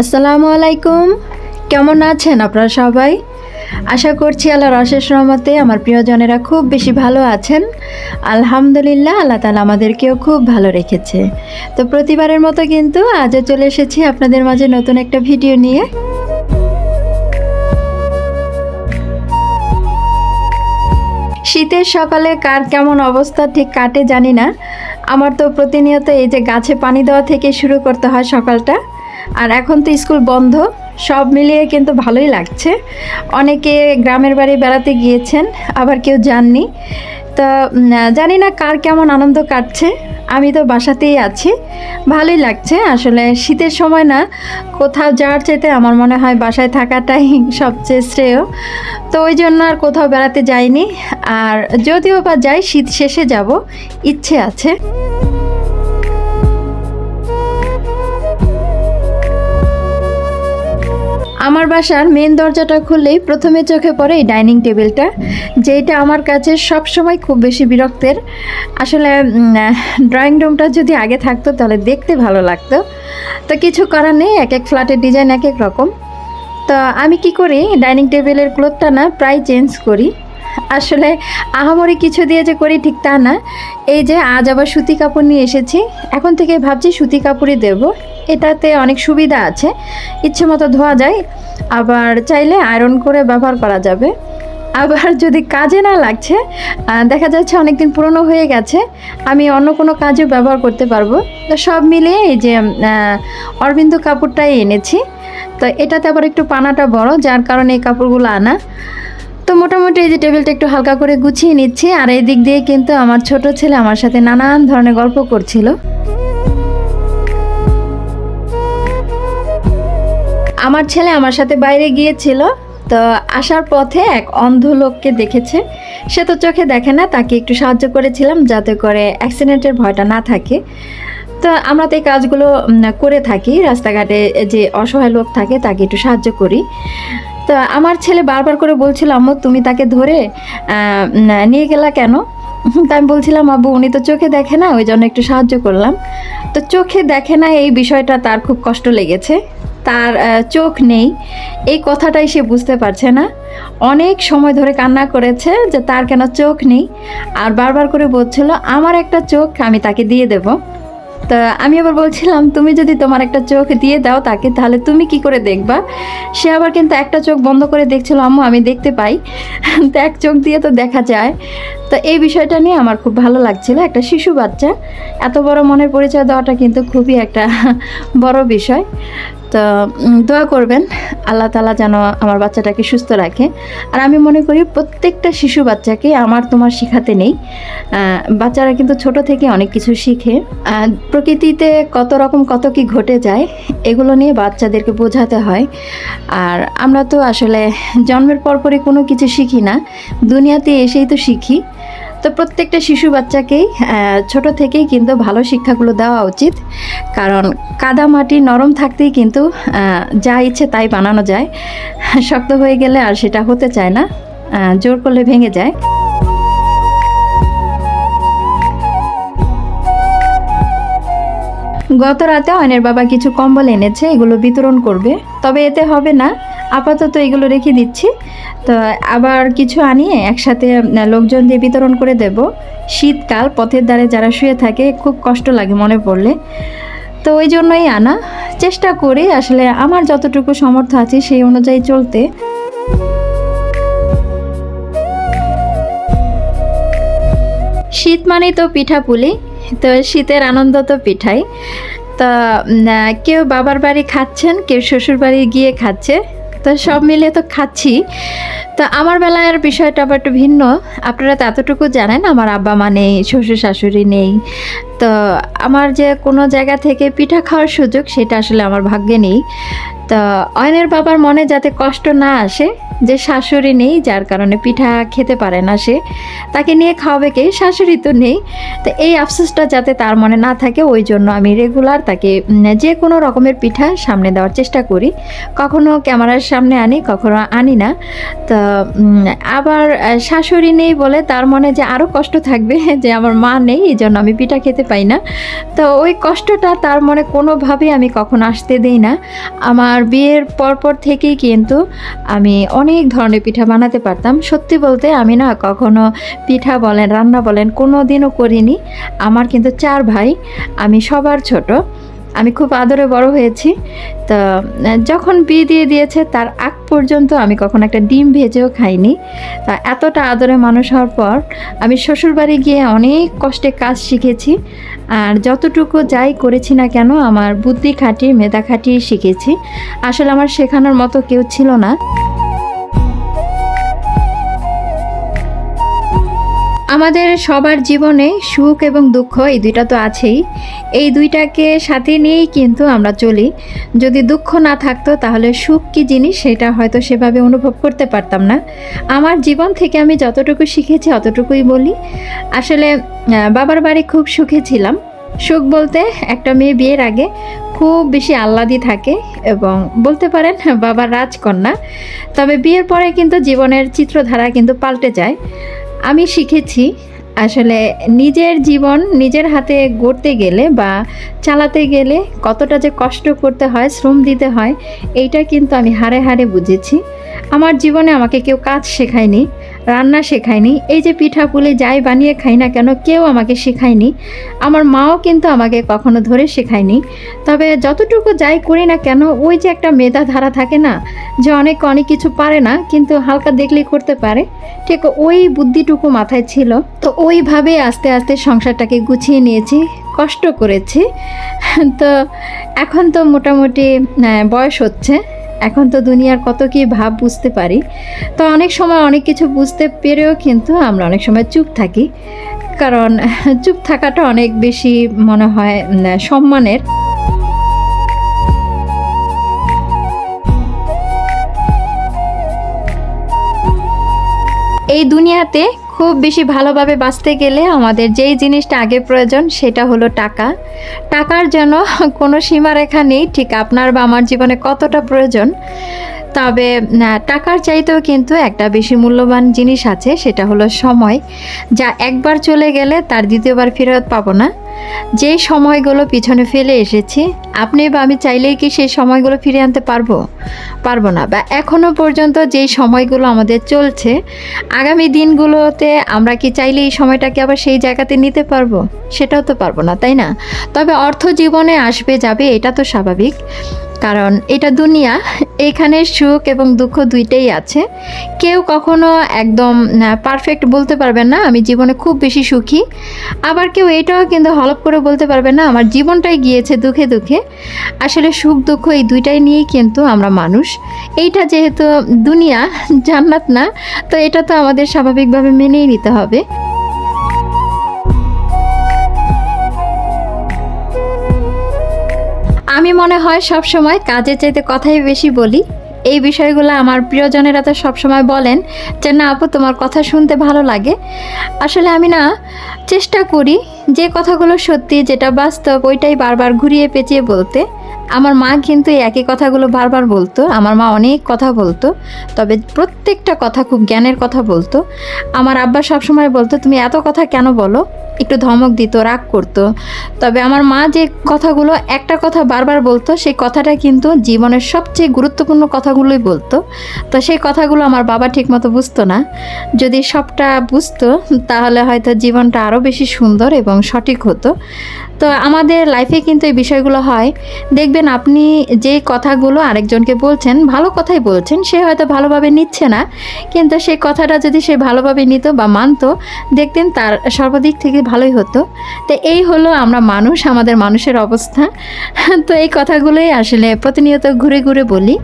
আসসালামু আলাইকুম। কেমন আছেন আপনারা সবাই? আশা করছি আল্লাহর অশেষ রহমতে আমার প্রিয়জনেরা খুব বেশি ভালো আছেন। আলহামদুলিল্লাহ, আল্লাহ তাআলা আমাদেরকেও খুব ভালো রেখেছে। তো প্রতিবারের মতো কিন্তু আজও চলে এসেছি আপনাদের মাঝে নতুন একটা ভিডিও নিয়ে। শীতের সকালে কার কেমন অবস্থা ঠিক কাটে জানি না। আমার তো প্রতিনিয়ত এই যে গাছে পানি দেওয়া থেকে শুরু করতে হয় সকালটা। আর এখন তো স্কুল বন্ধ, সব মিলিয়ে কিন্তু ভালোই লাগছে। অনেকে গ্রামের বাড়ি বেড়াতে গিয়েছেন, আবার কেউ যাননি। তো জানি না কার কেমন আনন্দ কাটছে। আমি তো বাসাতেই আছি, ভালোই লাগছে। আসলে শীতের সময় না কোথাও যাওয়ার চাইতে আমার মনে হয় বাসায় থাকাটাই সবচেয়ে শ্রেয়। তো ওই জন্য আর কোথাও বেড়াতে যাইনি। আর যদিও বা যাই, শীত শেষে যাব, ইচ্ছে আছে। আমার বাসার মেন দরজাটা খুললেই প্রথমে চোখে পড়ে এই ডাইনিং টেবিলটা, যেটা আমার কাছে সব সময় খুব বেশি বিরক্তের। আসলে ড্রয়িং রুমটা যদি আগে থাকতো তাহলে দেখতে ভালো লাগতো। তো কিছু করার নেই, এক এক ফ্ল্যাটের ডিজাইন এক এক রকম। তো আমি কি করি, ডাইনিং টেবিলের ক্লথটা না প্রায় চেঞ্জ করি। আসলে আহামরি কিছু দিয়ে যে করি ঠিক তা না। এই যে আজ আবার সুতি কাপড় নিয়ে এসেছি, এখন থেকে ভাবছি সুতি কাপড়ই দেব। এটাতে অনেক সুবিধা আছে, ইচ্ছে মতো ধোয়া যায়, আবার চাইলে আয়রন করে ব্যবহার করা যাবে। আবার যদি কাজে না লাগছে, দেখা যাচ্ছে অনেক দিন পুরনো হয়ে গেছে, আমি অন্য কোনো কাজেও ব্যবহার করতে পারবো। তো সব মিলিয়ে এই যে অরবিন্দু কাপড়টাই এনেছি। তো এটাতে আবার একটু পানাটা বড়, যার কারণে এই কাপড়গুলো আনা। তো মোটামুটি এই যে টেবিলটা একটু হালকা করে গুছিয়ে নিচ্ছি। আর এই দিক দিয়ে কিন্তু আমার ছোট ছেলে আমার সাথে নানান ধরনের গল্প করছিল। আমার ছেলে আমার সাথে বাইরে গিয়েছিল, তো আসার পথে এক অন্ধ লোককে দেখেছে। সে তো চোখে দেখে না, তাকে একটু সাহায্য করেছিলাম যাতে করে অ্যাক্সিডেন্টের ভয়টা না থাকে। তো আমরা তো এই কাজগুলো করে থাকি, রাস্তাঘাটে যে অসহায় লোক থাকে তাকে একটু সাহায্য করি। তো আমার ছেলে বারবার করে বলছিল, আম্মু তুমি তাকে ধরে নিয়ে গেলা কেন? তা আমি বলছিলাম, আব্বু উনি তো চোখে দেখে না, ওই জন্য একটু সাহায্য করলাম। তো চোখে দেখে না এই বিষয়টা তার খুব কষ্ট লেগেছে। তার চোখ নেই এই কথাটাই সে বুঝতে পারছে না। অনেক সময় ধরে কান্না করেছে যে তার কেন চোখ নেই, আর বারবার করে বলছিল আমার একটা চোখ আমি তাকে দিয়ে দেব। তা আমি আবার বলছিলাম, তুমি যদি তোমার একটা চোখ দিয়ে দাও তাকে, তাহলে তুমি কি করে দেখবা? সে আবার কিন্তু একটা চোখ বন্ধ করে দেখছিল, আম্মু আমি দেখতে পাই। তো এক চোখ দিয়ে তো দেখা যায়। তো এই বিষয়টা নিয়ে আমার খুব ভালো লাগছিল। একটা শিশু বাচ্চা এত বড় মনের পরিচয় দেওয়াটা কিন্তু খুবই একটা বড় বিষয়। তো দোয়া করবেন আল্লাহ তাআলা যেন আমার বাচ্চাটাকে সুস্থ রাখে। আর আমি মনে করি প্রত্যেকটা শিশু বাচ্চাকে আমার তোমার শেখাতে নেই। বাচ্চারা কিন্তু ছোট থেকে অনেক কিছু শিখে। প্রকৃতিতে কত রকম কত কি ঘটে যায়, এগুলো নিয়ে বাচ্চাদেরকে বোঝাতে হয়। আর আমরা তো আসলে জন্মের পরপরই কোনো কিছু শিখি না, দুনিয়াতে এসেই তো শিখি। তো প্রত্যেকটা শিশু বাচ্চাকেই ছোট থেকেই কিন্তু ভালো শিক্ষাগুলো দেওয়া উচিত। কারণ কাদা মাটি নরম থাকতেই কিন্তু যা ইচ্ছে তাই বানানো যায়। শক্ত হয়ে গেলে আর সেটা হতে চায় না, জোর করলে ভেঙে যায়। গত রাতে অয়নের বাবা কিছু কম্বল এনেছে, এগুলো বিতরণ করবে। তবে এতে হবে না, আপাতত এগুলো রেখে দিচ্ছি। তো আবার কিছু আনিয়ে একসাথে লোকজন দিয়ে বিতরণ করে দেব। শীতকাল, পথের ধারে যারা শুয়ে থাকে খুব কষ্ট লাগে মনে পড়লে। তো ওই জন্যই আনা। চেষ্টা করি আসলে আমার যতটুকু সামর্থ্য আছে সেই অনুযায়ী চলতে। শীত মানেই তো পিঠাপুলি, তো শীতের আনন্দ তো পিঠাই। তো কেউ বাবার বাড়ি খাচ্ছেন, কেউ শ্বশুর বাড়ি গিয়ে খাচ্ছে, তো সব মিলিয়ে তো খাচ্ছি। তো আমার বেলার বিষয়টা আবার একটু ভিন্ন। আপনারা তো এতটুকু জানেন আমার আব্বা মা নেই, শ্বশুর শাশুড়ি নেই। তো আমার যে কোনো জায়গা থেকে পিঠা খাওয়ার সুযোগ সেটা আসলে আমার ভাগ্যে নেই। তো অয়নের বাবার মনে যাতে কষ্ট না আসে যে শাশুড়ি নেই, যার কারণে পিঠা খেতে পারে না সে, তাকে নিয়ে খাওয়াবে কে, শাশুড়ি তো নেই। তো এই আফসোসটা যাতে তার মনে না থাকে, ওই জন্য আমি রেগুলার তাকে যে কোনো রকমের পিঠা সামনে দেওয়ার চেষ্টা করি। কখনো ক্যামেরার সামনে আনি, কখনো আনি না। তো আবার শাশুড়ি নেই বলে তার মনে যে আরও কষ্ট থাকবে যে আমার মা নেই, এই জন্য আমি পিঠা খেতে পাই না। তো ওই কষ্টটা তার মনে কোনোভাবেই আমি কখনো আসতে দিই না। আমার বিয়ের পরপর থেকেই কিন্তু আমি অনেক ধরনের পিঠা বানাতে পারতাম। সত্যি বলতে আমি না কখনো পিঠা বলেন, রান্না বলেন, কোনো দিনও করিনি। আমার কিন্তু 4 ভাই, আমি সবার ছোট, আমি খুব আদরে বড় হয়েছি। তো যখন বিয়ে দিয়ে দিয়েছে তার আগ পর্যন্ত আমি কখনো একটা ডিম ভেজেও খাইনি। তা এতটা আদরে মানুষ হওয়ার পর আমি শ্বশুরবাড়ি গিয়ে অনেক কষ্টে কাজ শিখেছি। আর যতটুকু যাই করেছি না কেন, আমার বুদ্ধি খাটিয়ে মেধা খাটিয়ে শিখেছি। আসলে আমার শেখানোর মতো কেউ ছিল না। আমাদের সবার জীবনে সুখ এবং দুঃখ এই দুইটা তো আছেই। এই দুইটাকে সাথে নিয়েই কিন্তু আমরা চলি। যদি দুঃখ না থাকতো তাহলে সুখ কী জিনিস সেটা হয়তো সেভাবে অনুভব করতে পারতাম না। আমার জীবন থেকে আমি যতটুকু শিখেছি অতটুকুই বলি। আসলে বাবার বাড়ি খুব সুখে ছিলাম। সুখ বলতে একটা মেয়ে বিয়ের আগে খুব বেশি আহ্লাদি থাকে এবং বলতে পারেন বাবার রাজকন্যা। তবে বিয়ের পরে কিন্তু জীবনের চিত্রধারা কিন্তু পাল্টে যায়। আমি শিখেছি আসলে নিজের জীবন নিজের হাতে গড়তে গেলে বা চালাতে গেলে কতটা যে কষ্ট করতে হয়, শ্রম দিতে হয়, এইটা কিন্তু আমি হাড়ে হাড়ে বুঝেছি। আমার জীবনে আমাকে কেউ কাজ শেখায়নি, রান্না শেখায়নি। এই যে পিঠাপুলি যাই বানিয়ে খাই না কেন, কেউ আমাকে শেখায়নি। আমার মাও কিন্তু আমাকে কখনো ধরে শেখায়নি। তবে যতটুকু যাই করি না কেন, ওই যে একটা মেধা ধারা থাকে না, যে অনেক কিছু পারে না কিন্তু হালকা দেখলেই করতে পারে, ঠিক ওই বুদ্ধিটুকু মাথায় ছিল। তো ওইভাবে আস্তে আস্তে সংসারটাকে গুছিয়ে নিয়েছি, কষ্ট করেছি। তো এখন তো মোটামুটি বয়স হচ্ছে, এখন তো দুনিয়ার কত কী ভাব বুঝতে পারি। তো অনেক সময় অনেক কিছু বুঝতে পেরেও কিন্তু আমরা অনেক সময় চুপ থাকি, কারণ চুপ থাকাটা অনেক বেশি মনে হয় সম্মানের। এই দুনিয়াতে খুব বেশি ভালোভাবে বাঁচতে গেলে আমাদের যেই জিনিসটা আগে প্রয়োজন সেটা হলো টাকা। টাকার যেন কোনো সীমারেখা নেই, ঠিক আপনার বা আমার জীবনে কতটা প্রয়োজন। তবে টাকার চাইতেও কিন্তু একটা বেশি মূল্যবান জিনিস আছে, সেটা হলো সময়, যা একবার চলে গেলে তার দ্বিতীয়বার ফেরত পাবো না। যে সময়গুলো পিছনে ফেলে এসেছি, আপনি বা আমি চাইলেই কি সেই সময়গুলো ফিরে আনতে পারবো না। বা এখনও পর্যন্ত যেই সময়গুলো আমাদের চলছে, আগামী দিনগুলোতে আমরা কি চাইলে এই সময়টাকে আবার সেই জায়গাতে নিতে পারবো? সেটাও তো পারবো না, তাই না? তবে অর্থ জীবনে আসবে যাবে, এটা তো স্বাভাবিক, কারণ এটা দুনিয়া। এখানে সুখ এবং দুঃখ দুইটাই আছে। কেউ কখনো একদম পারফেক্ট বলতে পারবে না আমি জীবনে খুব বেশি সুখী, আবার কেউ এটাও কিন্তু হলপ করে বলতে পারবে না আমার জীবনটাই গিয়েছে দুঃখে দুঃখে। আসলে সুখ দুঃখ এই দুইটাই নিয়েই কিন্তু আমরা মানুষ। এইটা যেহেতু দুনিয়া, জান্নাত না, তো এটা তো আমাদের স্বাভাবিকভাবে মেনেই নিতে হবে। আমি মনে হয় সব সময় কাজের চাইতে কথাই বেশি বলি। এই বিষয়গুলো আমার প্রিয়জনেরা তো সবসময় বলেন যে না আপু তোমার কথা শুনতে ভালো লাগে। আসলে আমি না চেষ্টা করি যে কথাগুলো সত্যি, যেটা বাস্তব, ওইটাই বারবার ঘুরিয়ে পেঁচিয়ে বলতে। আমার মা কিন্তু এই একই কথাগুলো বারবার বলতো। আমার মা অনেক কথা বলতো, তবে প্রত্যেকটা কথা খুব জ্ঞানের কথা বলতো। আমার আব্বা সবসময় বলতো তুমি এত কথা কেন বলো, একটু ধমক দিত, রাগ করতো। তবে আমার মা যে কথাগুলো একটা কথা বারবার বলতো, সেই কথাটা কিন্তু জীবনের সবচেয়ে গুরুত্বপূর্ণ কথাগুলোই বলতো। তো সেই কথাগুলো আমার বাবা ঠিকমতো বুঝতো না। যদি সবটা বুঝতো তাহলে হয়তো জীবনটা আরও বেশি সুন্দর এবং সঠিক হতো। তো আমাদের লাইফে কিন্তু এই বিষয়গুলো হয়। দেখবেন আপনি যে কথাগুলো আরেকজনকে বলছেন, ভালো কথাই বলছেন, সে হয়তো ভালোভাবে নিচ্ছে না, কিন্তু সেই কথাটা যদি সে ভালোভাবে নিত বা মানতো, দেখতেন তার সর্বদিক থেকে ভালোই হতো। তো এই হলো আমরা মানুষ, আমাদের মানুষের অবস্থা। তো এই কথাগুলোই আসলে প্রতিনিয়ত ঘুরে ঘুরে বলি।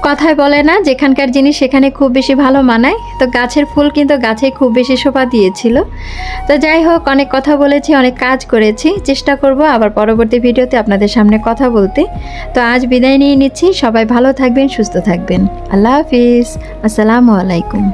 কথায় বলে না, যেখানকার জিনিস সেখানে খুব বেশি ভালো মানায়। তো গাছের ফুল কিন্তু গাছে খুব বেশি শোভা দিয়েছিল। তো যাই হোক, অনেক কথা বলেছি, অনেক কাজ করেছি, চেষ্টা করব আবার পরবর্তী ভিডিওতে আপনাদের সামনে কথা বলতে। তো আজ বিদায় নিয়ে নিচ্ছি, সবাই ভালো থাকবেন, সুস্থ থাকবেন। আল্লাহ হাফিজ, আসসালামু আলাইকুম।